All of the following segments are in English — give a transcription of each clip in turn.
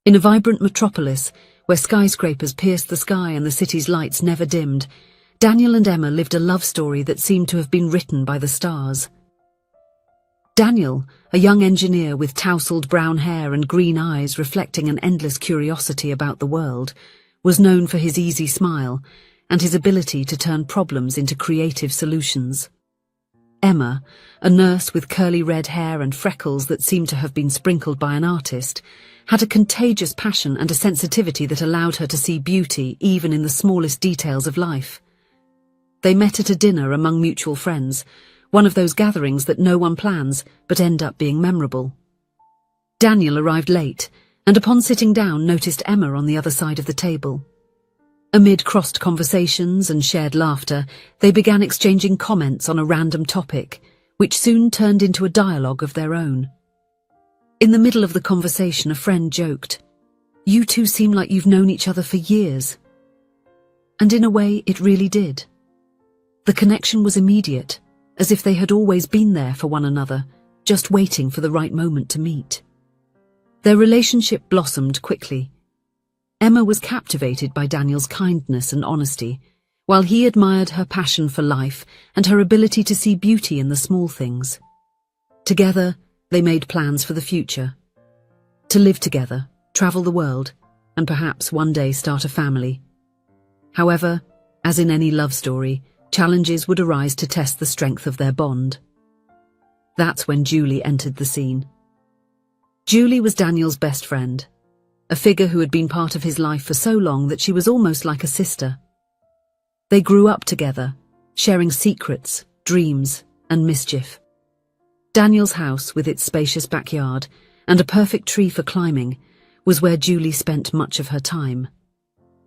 In a vibrant metropolis, where skyscrapers pierced the sky and the city's lights never dimmed, Daniel and Emma lived a love story that seemed to have been written by the stars. Daniel, a young engineer with tousled brown hair and green eyes reflecting an endless curiosity about the world, was known for his easy smile and his ability to turn problems into creative solutions. Emma, a nurse with curly red hair and freckles that seemed to have been sprinkled by an artist, had a contagious passion and a sensitivity that allowed her to see beauty even in the smallest details of life. They met at a dinner among mutual friends, one of those gatherings that no one plans but end up being memorable. Daniel arrived late, and upon sitting down noticed Emma on the other side of the table. Amid crossed conversations and shared laughter, they began exchanging comments on a random topic, which soon turned into a dialogue of their own. In the middle of the conversation, a friend joked, "You two seem like you've known each other for years." And in a way, it really did. The connection was immediate, as if they had always been there for one another, just waiting for the right moment to meet. Their relationship blossomed quickly. Emma was captivated by Daniel's kindness and honesty, while he admired her passion for life and her ability to see beauty in the small things. Together, they made plans for the future. To live together, travel the world, and perhaps one day start a family. However, as in any love story, challenges would arise to test the strength of their bond. That's when Julie entered the scene. Julie was Daniel's best friend, a figure who had been part of his life for so long that she was almost like a sister. They grew up together, sharing secrets, dreams, and mischief. Daniel's house, with its spacious backyard and a perfect tree for climbing, was where Julie spent much of her time.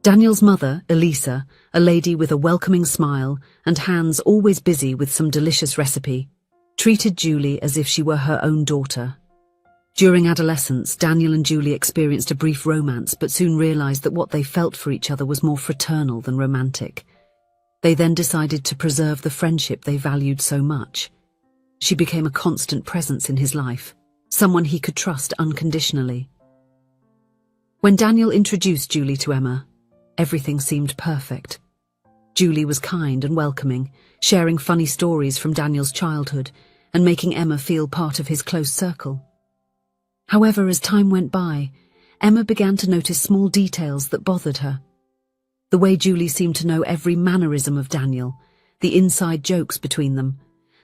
Daniel's mother, Elisa, a lady with a welcoming smile and hands always busy with some delicious recipe, treated Julie as if she were her own daughter. During adolescence, Daniel and Julie experienced a brief romance but soon realized that what they felt for each other was more fraternal than romantic. They then decided to preserve the friendship they valued so much. She became a constant presence in his life, someone he could trust unconditionally. When Daniel introduced Julie to Emma, everything seemed perfect. Julie was kind and welcoming, sharing funny stories from Daniel's childhood and making Emma feel part of his close circle. However, as time went by, Emma began to notice small details that bothered her. The way Julie seemed to know every mannerism of Daniel, the inside jokes between them,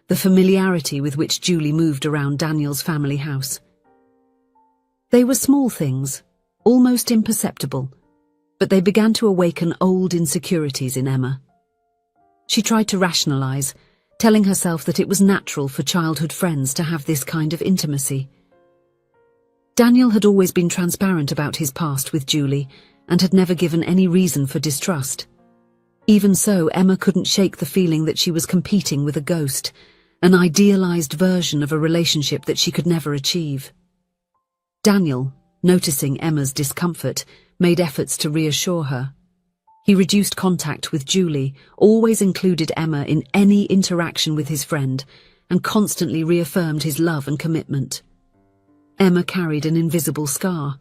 the familiarity with which Julie moved around Daniel's family house. They were small things, almost imperceptible, but they began to awaken old insecurities in Emma. She tried to rationalize, telling herself that it was natural for childhood friends to have this kind of intimacy. Daniel had always been transparent about his past with Julie and had never given any reason for distrust. Even so, Emma couldn't shake the feeling that she was competing with a ghost, an idealized version of a relationship that she could never achieve. Daniel, noticing Emma's discomfort, made efforts to reassure her. He reduced contact with Julie, always included Emma in any interaction with his friend, and constantly reaffirmed his love and commitment. Emma carried an invisible scar.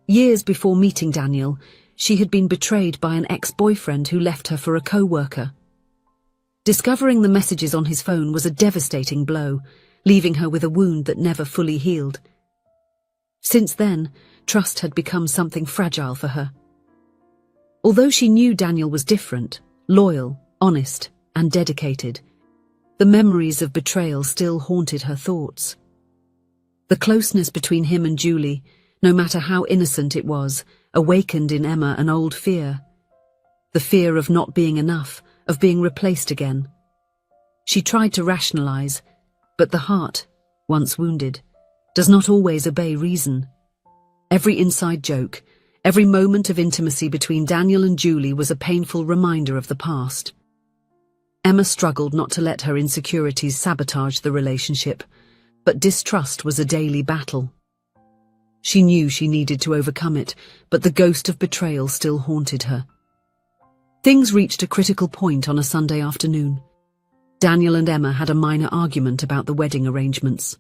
Years before meeting Daniel, she had been betrayed by an ex-boyfriend who left her for a co-worker. Discovering the messages on his phone was a devastating blow, leaving her with a wound that never fully healed. Since then, trust had become something fragile for her. Although she knew Daniel was different, loyal, honest, and dedicated, the memories of betrayal still haunted her thoughts. The closeness between him and Julie, no matter how innocent it was, awakened in Emma an old fear. The fear of not being enough, of being replaced again. She tried to rationalize, but the heart, once wounded, does not always obey reason. Every inside joke, every moment of intimacy between Daniel and Julie was a painful reminder of the past. Emma struggled not to let her insecurities sabotage the relationship, but distrust was a daily battle. She knew she needed to overcome it, but the ghost of betrayal still haunted her. Things reached a critical point on a Sunday afternoon. Daniel and Emma had a minor argument about the wedding arrangements.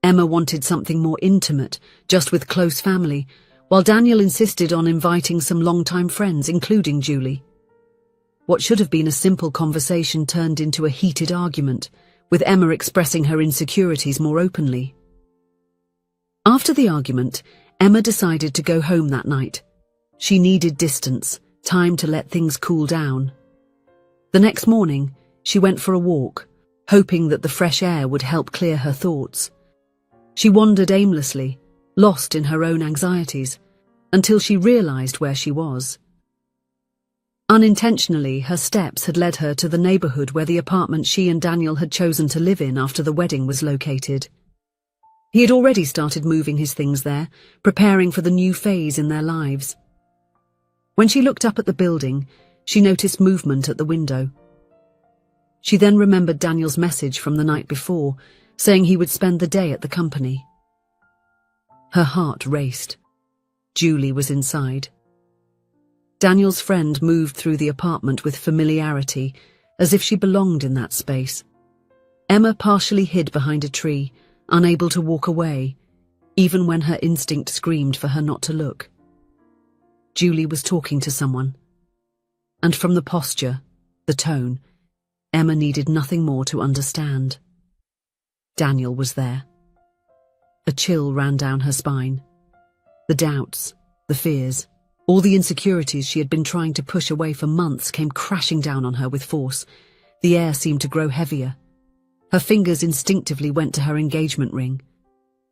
Emma wanted something more intimate, just with close family, while Daniel insisted on inviting some longtime friends, including Julie. What should have been a simple conversation turned into a heated argument, with Emma expressing her insecurities more openly. After the argument, Emma decided to go home that night. She needed distance, time to let things cool down. The next morning, she went for a walk, hoping that the fresh air would help clear her thoughts. She wandered aimlessly, lost in her own anxieties, until she realized where she was. Unintentionally, her steps had led her to the neighborhood where the apartment she and Daniel had chosen to live in after the wedding was located. He had already started moving his things there, preparing for the new phase in their lives. When she looked up at the building, she noticed movement at the window. She then remembered Daniel's message from the night before, saying he would spend the day at the company. Her heart raced. Julie was inside. Daniel's friend moved through the apartment with familiarity, as if she belonged in that space. Emma partially hid behind a tree, unable to walk away, even when her instinct screamed for her not to look. Julie was talking to someone, and from the posture, the tone, Emma needed nothing more to understand. Daniel was there. A chill ran down her spine. The doubts, the fears, all the insecurities she had been trying to push away for months came crashing down on her with force. The air seemed to grow heavier. Her fingers instinctively went to her engagement ring.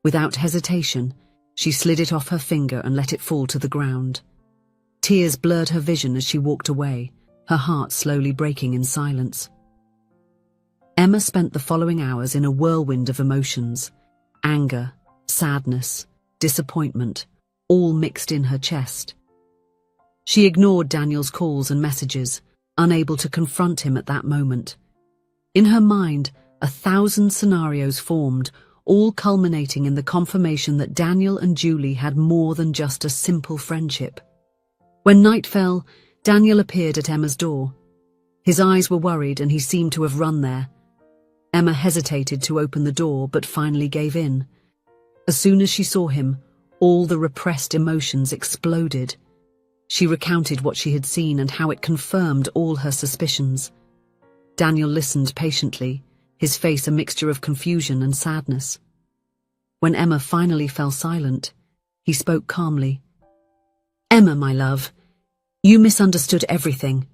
Without hesitation, she slid it off her finger and let it fall to the ground. Tears blurred her vision as she walked away, her heart slowly breaking in silence. Emma spent the following hours in a whirlwind of emotions. Anger, sadness, disappointment, all mixed in her chest. She ignored Daniel's calls and messages, unable to confront him at that moment. In her mind, 1,000 scenarios formed, all culminating in the confirmation that Daniel and Julie had more than just a simple friendship. When night fell, Daniel appeared at Emma's door. His eyes were worried and he seemed to have run there. Emma hesitated to open the door but finally gave in. As soon as she saw him, all the repressed emotions exploded. She recounted what she had seen and how it confirmed all her suspicions. Daniel listened patiently, his face a mixture of confusion and sadness. When Emma finally fell silent, he spoke calmly. "Emma, my love, you misunderstood everything.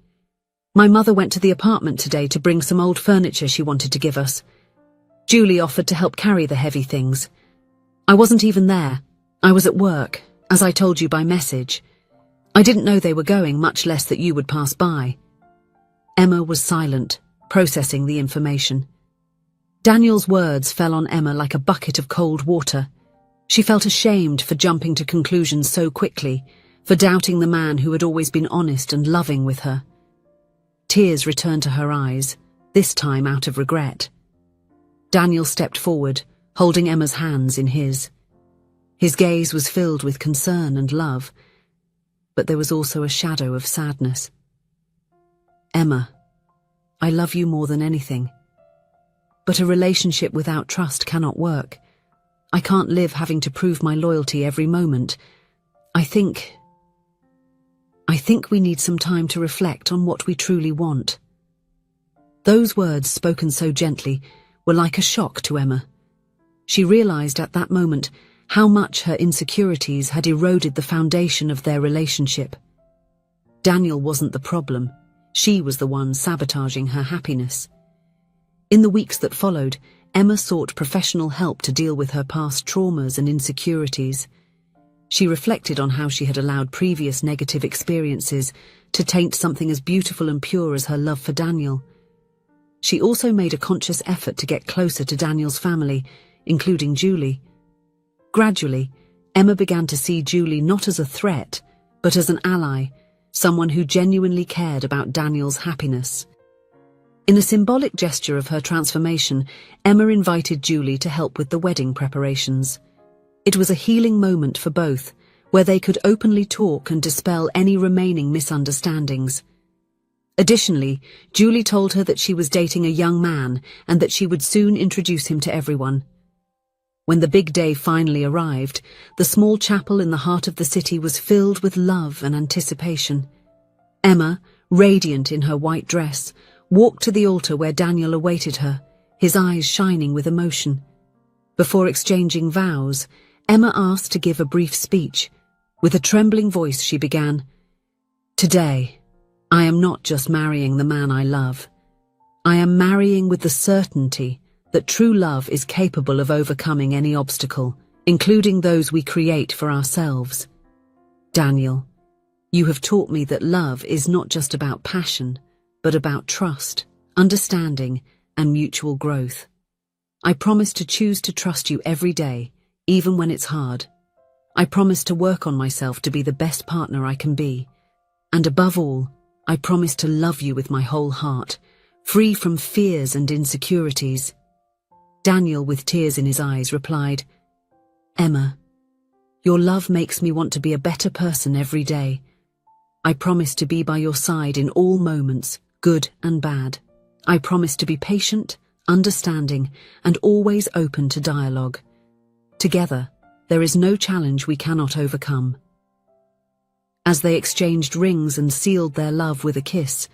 My mother went to the apartment today to bring some old furniture she wanted to give us. Julie offered to help carry the heavy things. I wasn't even there. I was at work, as I told you by message. I didn't know they were going, much less that you would pass by." Emma was silent, processing the information. Daniel's words fell on Emma like a bucket of cold water. She felt ashamed for jumping to conclusions so quickly, for doubting the man who had always been honest and loving with her. Tears returned to her eyes, this time out of regret. Daniel stepped forward, holding Emma's hands in his. His gaze was filled with concern and love, but there was also a shadow of sadness. "Emma, I love you more than anything. But a relationship without trust cannot work. I can't live having to prove my loyalty every moment. I think we need some time to reflect on what we truly want." Those words, spoken so gently, were like a shock to Emma. She realized at that moment how much her insecurities had eroded the foundation of their relationship. Daniel wasn't the problem. She was the one sabotaging her happiness. In the weeks that followed, Emma sought professional help to deal with her past traumas and insecurities. She reflected on how she had allowed previous negative experiences to taint something as beautiful and pure as her love for Daniel. She also made a conscious effort to get closer to Daniel's family, including Julie. Gradually, Emma began to see Julie not as a threat, but as an ally, someone who genuinely cared about Daniel's happiness. In a symbolic gesture of her transformation, Emma invited Julie to help with the wedding preparations. It was a healing moment for both, where they could openly talk and dispel any remaining misunderstandings. Additionally, Julie told her that she was dating a young man and that she would soon introduce him to everyone. When the big day finally arrived, the small chapel in the heart of the city was filled with love and anticipation. Emma, radiant in her white dress, walked to the altar where Daniel awaited her, his eyes shining with emotion. Before exchanging vows, Emma asked to give a brief speech. With a trembling voice she began, "Today, I am not just marrying the man I love. I am marrying with the certainty that true love is capable of overcoming any obstacle, including those we create for ourselves. Daniel, you have taught me that love is not just about passion, but about trust, understanding, and mutual growth. I promise to choose to trust you every day, even when it's hard. I promise to work on myself to be the best partner I can be. And above all, I promise to love you with my whole heart, free from fears and insecurities." Daniel, with tears in his eyes, replied, "Emma, your love makes me want to be a better person every day. I promise to be by your side in all moments, good and bad. I promise to be patient, understanding, and always open to dialogue. Together, there is no challenge we cannot overcome." As they exchanged rings and sealed their love with a kiss,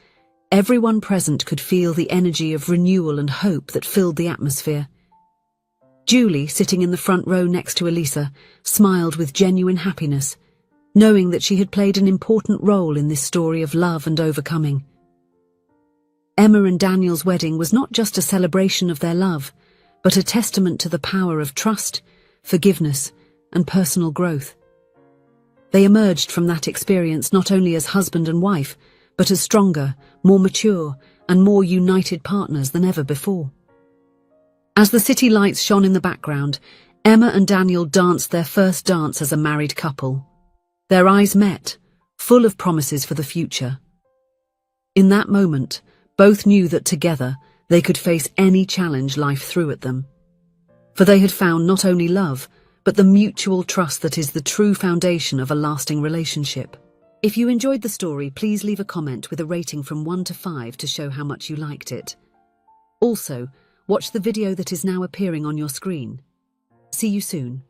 everyone present could feel the energy of renewal and hope that filled the atmosphere. Julie, sitting in the front row next to Elisa, smiled with genuine happiness, knowing that she had played an important role in this story of love and overcoming. Emma and Daniel's wedding was not just a celebration of their love, but a testament to the power of trust, forgiveness, and personal growth. They emerged from that experience not only as husband and wife, but as stronger, more mature, and more united partners than ever before. As the city lights shone in the background, Emma and Daniel danced their first dance as a married couple. Their eyes met, full of promises for the future. In that moment, both knew that together they could face any challenge life threw at them. For they had found not only love, but the mutual trust that is the true foundation of a lasting relationship. If you enjoyed the story, please leave a comment with a rating from 1 to 5 to show how much you liked it. Also, watch the video that is now appearing on your screen. See you soon.